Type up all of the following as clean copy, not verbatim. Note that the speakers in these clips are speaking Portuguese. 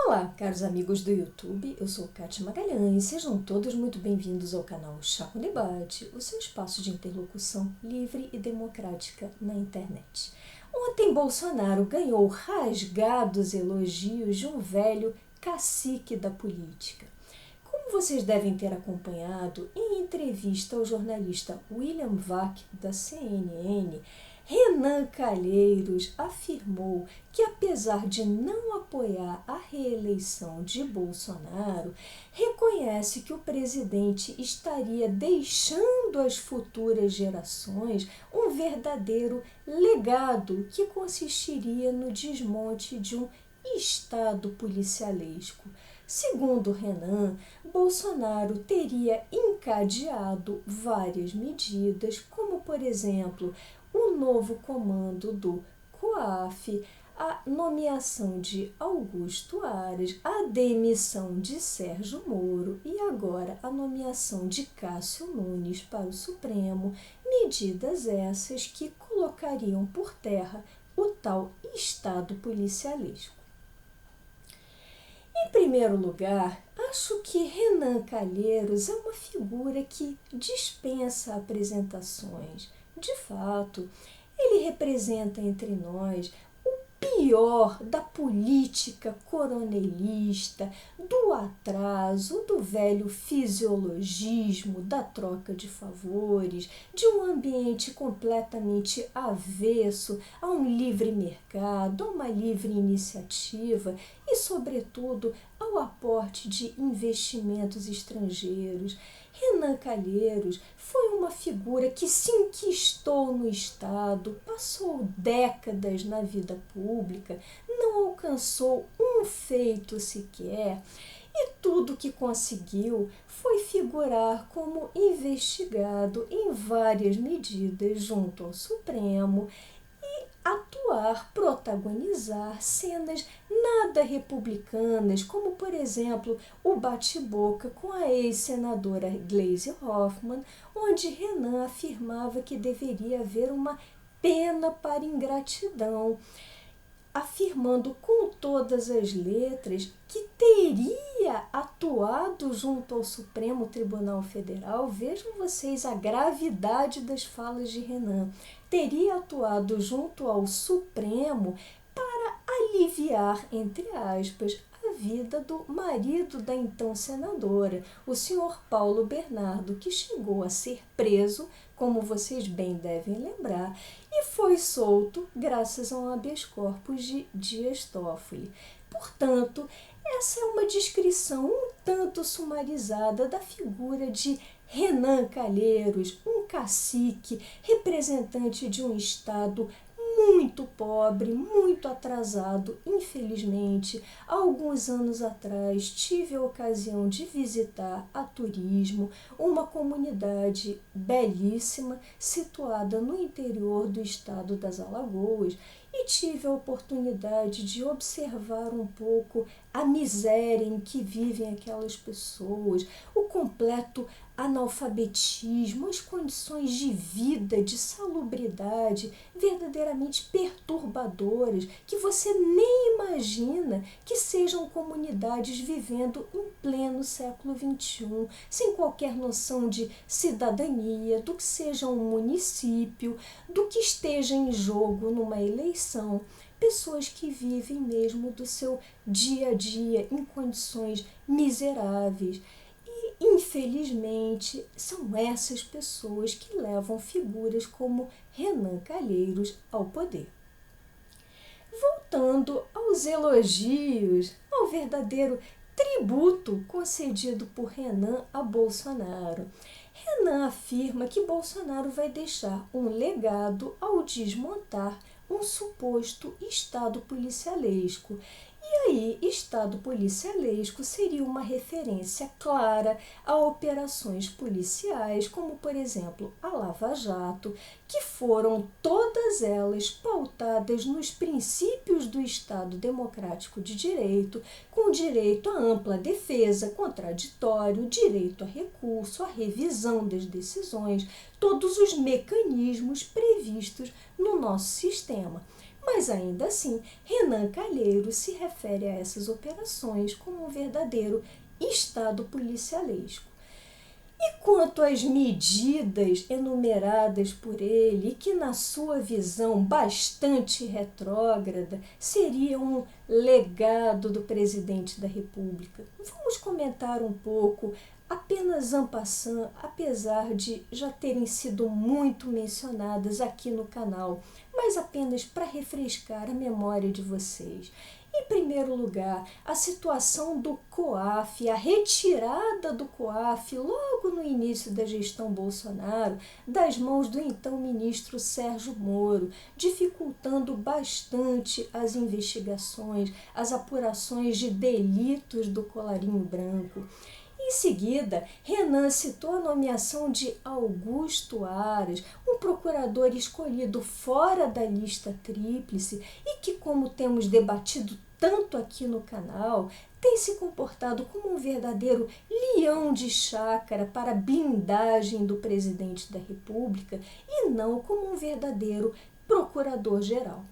Olá, caros amigos do YouTube, eu sou Kátia Magalhães, sejam todos muito bem-vindos ao canal Chá com Debate, o seu espaço de interlocução livre e democrática na internet. Ontem Bolsonaro ganhou rasgados elogios de um velho cacique da política. Como vocês devem ter acompanhado, em entrevista ao jornalista William Vac, da CNN, Renan Calheiros afirmou que, apesar de não apoiar a reeleição de Bolsonaro, reconhece que o presidente estaria deixando às futuras gerações um verdadeiro legado que consistiria no desmonte de um Estado policialesco. Segundo Renan, Bolsonaro teria encadeado várias medidas, como, por exemplo, o novo comando do COAF, a nomeação de Augusto Aras, a demissão de Sérgio Moro e agora a nomeação de Cássio Nunes para o Supremo, medidas essas que colocariam por terra o tal Estado policialesco. Em primeiro lugar, acho que Renan Calheiros é uma figura que dispensa apresentações. De fato, ele representa entre nós o pior da política coronelista, do atraso, do velho fisiologismo, da troca de favores, de um ambiente completamente avesso a um livre mercado, a uma livre iniciativa e, sobretudo, ao aporte de investimentos estrangeiros. Renan Calheiros foi uma figura que se enquistou no Estado, passou décadas na vida pública, não alcançou um feito sequer e tudo que conseguiu foi figurar como investigado em várias medidas junto ao Supremo e atuar, protagonizar cenas nada republicanas, como, por exemplo, o bate-boca com a ex-senadora Gleisi Hoffmann, onde Renan afirmava que deveria haver uma pena para ingratidão, afirmando com todas as letras que teria atuado junto ao Supremo Tribunal Federal. Vejam vocês a gravidade das falas de Renan. Teria atuado junto ao Supremo para aliviar, entre aspas, a vida do marido da então senadora, o senhor Paulo Bernardo, que chegou a ser preso, como vocês bem devem lembrar, e foi solto graças a um habeas corpus de Dias Toffoli. Portanto, essa é uma descrição um tanto sumarizada da figura de Renan Calheiros, um cacique, representante de um Estado muito pobre, muito atrasado. Infelizmente, há alguns anos atrás, tive a ocasião de visitar a Turismo, uma comunidade belíssima situada no interior do estado das Alagoas, e tive a oportunidade de observar um pouco a miséria em que vivem aquelas pessoas, o completo analfabetismo, as condições de vida, de salubridade verdadeiramente perturbadoras, que você nem imagina que sejam comunidades vivendo em pleno século XXI, sem qualquer noção de cidadania, do que seja um município, do que esteja em jogo numa eleição. Pessoas que vivem mesmo do seu dia a dia em condições miseráveis. Infelizmente, são essas pessoas que levam figuras como Renan Calheiros ao poder. Voltando aos elogios, ao verdadeiro tributo concedido por Renan a Bolsonaro. Renan afirma que Bolsonaro vai deixar um legado ao desmontar um suposto Estado policialesco. E aí, Estado policialesco seria uma referência clara a operações policiais, como, por exemplo, a Lava Jato, que foram todas elas pautadas nos princípios do Estado democrático de direito, com direito à ampla defesa, contraditório, direito a recurso, a revisão das decisões, todos os mecanismos previstos no nosso sistema. Mas ainda assim, Renan Calheiros se refere a essas operações como um verdadeiro estado policialesco. E quanto às medidas enumeradas por ele, que na sua visão bastante retrógrada, seriam um legado do presidente da República, vamos comentar um pouco, apenas en passant, apesar de já terem sido muito mencionadas aqui no canal, mas apenas para refrescar a memória de vocês. Em primeiro lugar, a situação do COAF, a retirada do COAF logo no início da gestão Bolsonaro, das mãos do então ministro Sérgio Moro, dificultando bastante as investigações, as apurações de delitos do colarinho branco. Em seguida, Renan citou a nomeação de Augusto Aras, um procurador escolhido fora da lista tríplice e que, como temos debatido tanto aqui no canal, tem se comportado como um verdadeiro leão de chácara para a blindagem do presidente da República e não como um verdadeiro procurador-geral.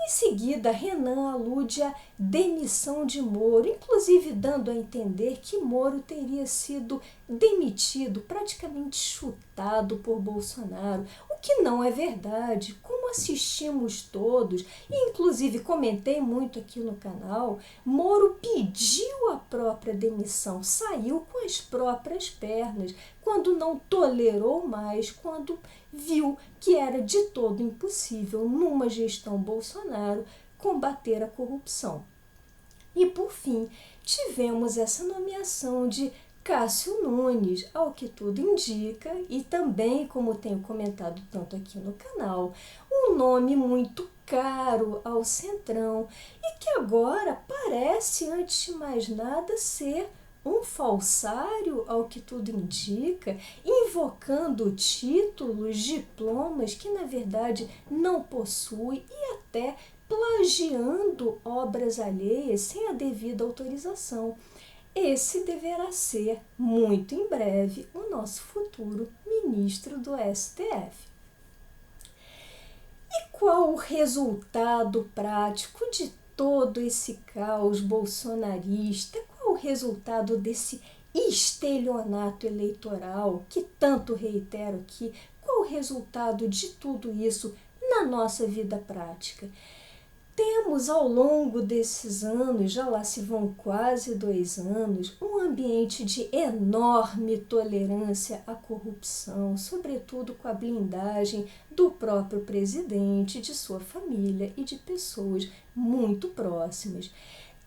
Em seguida, Renan alude à demissão de Moro, inclusive dando a entender que Moro teria sido demitido, praticamente chutado por Bolsonaro, o que não é verdade. Como assistimos todos, e inclusive comentei muito aqui no canal, Moro pediu a própria demissão, saiu com as próprias pernas, quando não tolerou mais, quando viu que era de todo impossível, numa gestão Bolsonaro, combater a corrupção. E, por fim, tivemos essa nomeação de Cássio Nunes, ao que tudo indica, e também, como tenho comentado tanto aqui no canal, um nome muito caro ao Centrão e que agora parece, antes de mais nada, ser um falsário, ao que tudo indica, invocando títulos, diplomas que na verdade não possui e até plagiando obras alheias sem a devida autorização. Esse deverá ser, muito em breve, o nosso futuro ministro do STF. E qual o resultado prático de todo esse caos bolsonarista? Qual o resultado desse estelionato eleitoral que tanto reitero aqui? Qual o resultado de tudo isso na nossa vida prática? Temos ao longo desses anos, já lá se vão quase 2 anos, um ambiente de enorme tolerância à corrupção, sobretudo com a blindagem do próprio presidente, de sua família e de pessoas muito próximas.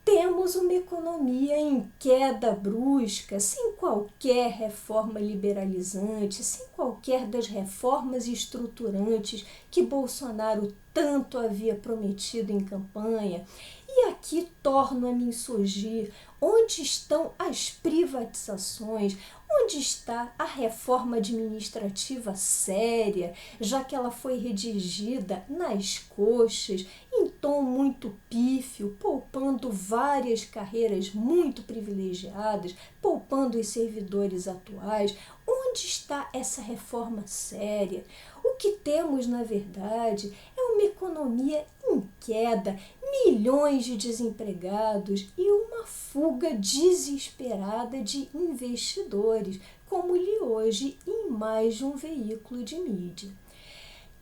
Temos uma economia em queda brusca, sem qualquer reforma liberalizante, sem qualquer das reformas estruturantes que Bolsonaro tanto havia prometido em campanha. E aqui torno a me insurgir: onde estão as privatizações? Onde está a reforma administrativa séria, já que ela foi redigida nas coxas, em tom muito pífio, poupando várias carreiras muito privilegiadas, poupando os servidores atuais? Onde está essa reforma séria? O que temos, na verdade, é uma economia em queda, milhões de desempregados e uma fuga desesperada de investidores, como li hoje em mais de um veículo de mídia.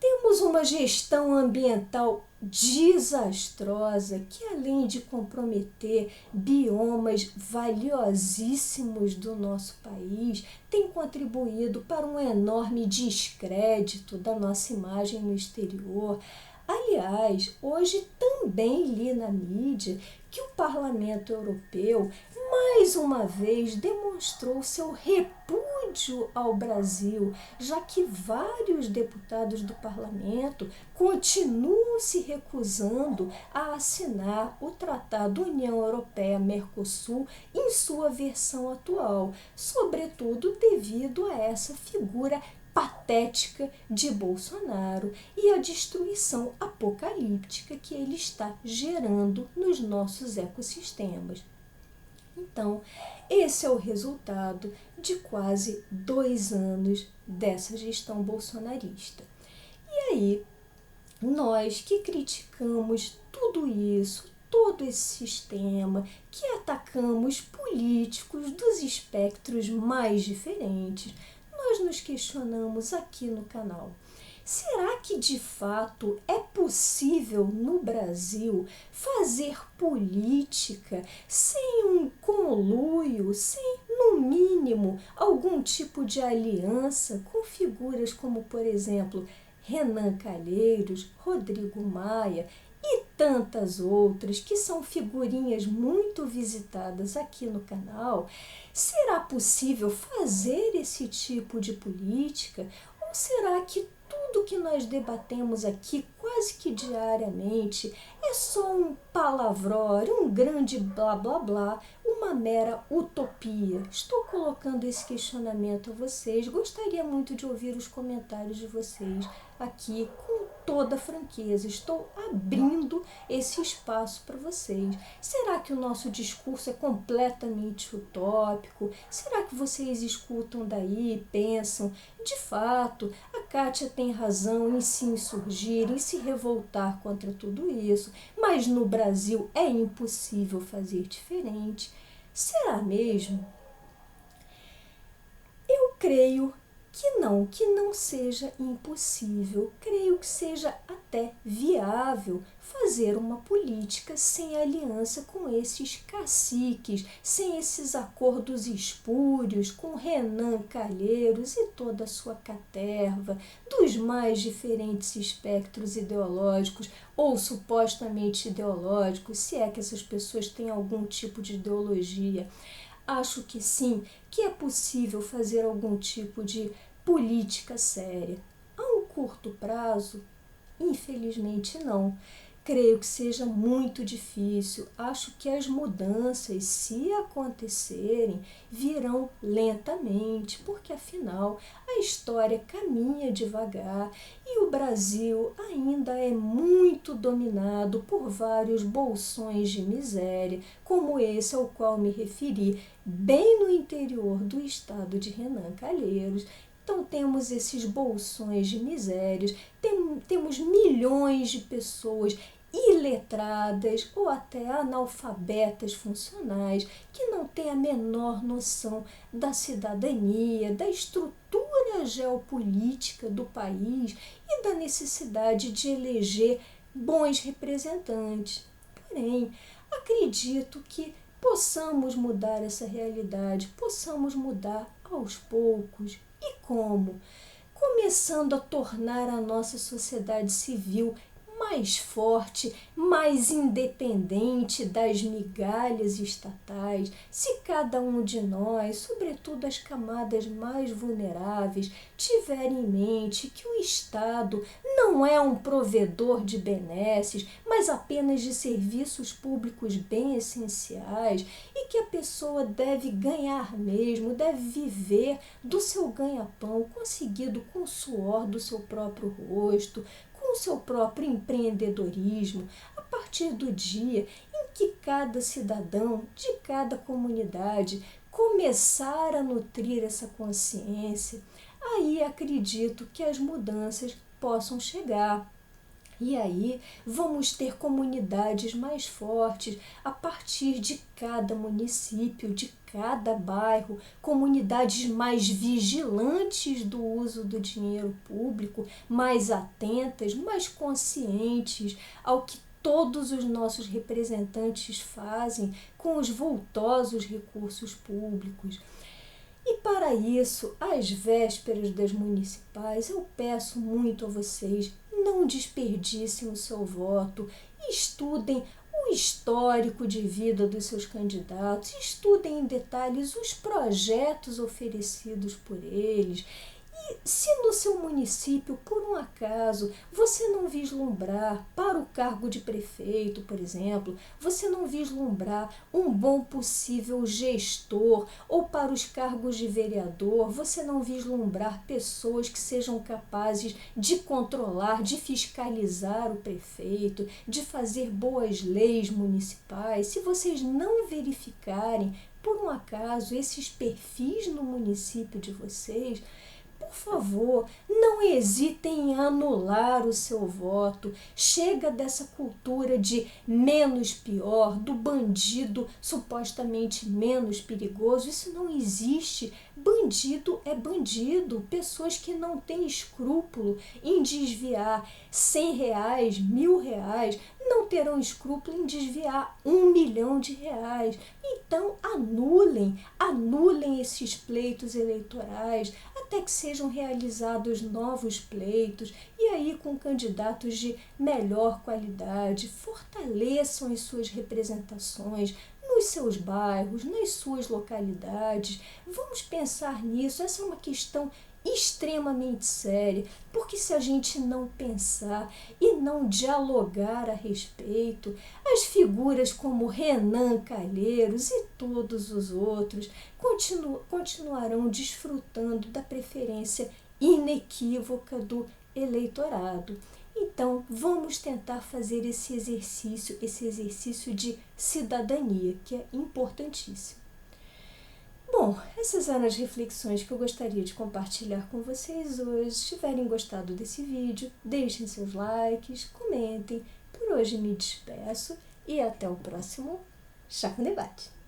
Temos uma gestão ambiental desastrosa que, além de comprometer biomas valiosíssimos do nosso país, tem contribuído para um enorme descrédito da nossa imagem no exterior. Aliás, hoje também li na mídia que o Parlamento Europeu mais uma vez demonstrou seu repúdio ao Brasil, já que vários deputados do parlamento continuam se recusando a assinar o Tratado União Europeia-Mercosul em sua versão atual, sobretudo devido a essa figura patética de Bolsonaro e a destruição apocalíptica que ele está gerando nos nossos ecossistemas. Então, esse é o resultado de quase 2 anos dessa gestão bolsonarista. E aí, Nós que criticamos tudo isso, todo esse sistema, que atacamos políticos dos espectros mais diferentes, nós nos questionamos aqui no canal. Será que de fato é possível no Brasil fazer política sem um conluio, sem, no mínimo, algum tipo de aliança com figuras como, por exemplo, Renan Calheiros, Rodrigo Maia e tantas outras que são figurinhas muito visitadas aqui no canal? Será possível fazer esse tipo de política? Ou será que tudo que nós debatemos aqui quase que diariamente é só um palavrório, um grande blá blá blá, uma mera utopia? Estou colocando esse questionamento a vocês. Gostaria muito de ouvir os comentários de vocês aqui com toda franqueza. Estou abrindo esse espaço para vocês. Será que o nosso discurso é completamente utópico? Será que vocês escutam daí e pensam, de fato, a Kátia tem razão em se insurgir, em se revoltar contra tudo isso, mas no Brasil é impossível fazer diferente? Será mesmo? Eu creio que não seja impossível, creio que seja até viável fazer uma política sem aliança com esses caciques, sem esses acordos espúrios com Renan Calheiros e toda a sua caterva, dos mais diferentes espectros ideológicos ou supostamente ideológicos, se é que essas pessoas têm algum tipo de ideologia. Acho que sim, que é possível fazer algum tipo de política séria. A um curto prazo, infelizmente não. Creio que seja muito difícil. Acho que as mudanças, se acontecerem, virão lentamente, porque afinal a história caminha devagar e o Brasil ainda é muito dominado por vários bolsões de miséria, como esse ao qual me referi, bem no interior do estado de Renan Calheiros. Então temos esses bolsões de misérias, temos milhões de pessoas iletradas ou até analfabetas funcionais que não têm a menor noção da cidadania, da estrutura geopolítica do país e da necessidade de eleger bons representantes. Porém, acredito que possamos mudar essa realidade, possamos mudar aos poucos. E como? Começando a tornar a nossa sociedade civil mais forte, mais independente das migalhas estatais, se cada um de nós, sobretudo as camadas mais vulneráveis, tiver em mente que o Estado não é um provedor de benesses, mas apenas de serviços públicos bem essenciais e que a pessoa deve ganhar mesmo, deve viver do seu ganha-pão conseguido com o suor do seu próprio rosto, com o seu próprio empreendedorismo, a partir do dia em que cada cidadão de cada comunidade começar a nutrir essa consciência, aí acredito que as mudanças possam chegar. E aí vamos ter comunidades mais fortes a partir de cada município, de cada bairro, comunidades mais vigilantes do uso do dinheiro público, mais atentas, mais conscientes ao que todos os nossos representantes fazem com os vultosos recursos públicos. E para isso, às vésperas das municipais, eu peço muito a vocês, não desperdicem o seu voto, estudem o histórico de vida dos seus candidatos, estudem em detalhes os projetos oferecidos por eles. E se no seu município, por um acaso, você não vislumbrar para o cargo de prefeito, por exemplo, você não vislumbrar um bom possível gestor, ou para os cargos de vereador, você não vislumbrar pessoas que sejam capazes de controlar, de fiscalizar o prefeito, de fazer boas leis municipais, se vocês não verificarem, por um acaso, esses perfis no município de vocês, Por favor, não hesitem em anular o seu voto. Chega dessa cultura de menos pior, do bandido supostamente menos perigoso. Isso não existe. Bandido é bandido. Pessoas que não têm escrúpulo em desviar R$ 100, R$ 1.000, não terão escrúpulo em desviar R$ 1.000.000. Então, anulem esses pleitos eleitorais, até que sejam realizados novos pleitos, e aí com candidatos de melhor qualidade. Fortaleçam as suas representações nos seus bairros, nas suas localidades. Vamos pensar nisso. Essa é uma questão extremamente séria, porque se a gente não pensar e não dialogar a respeito, as figuras como Renan Calheiros e todos os outros continuarão desfrutando da preferência inequívoca do eleitorado. Então, vamos tentar fazer esse exercício de cidadania, que é importantíssimo. Bom, essas eram as reflexões que eu gostaria de compartilhar com vocês hoje. Se tiverem gostado desse vídeo, deixem seus likes, comentem. Por hoje me despeço e até o próximo Chá com Debate.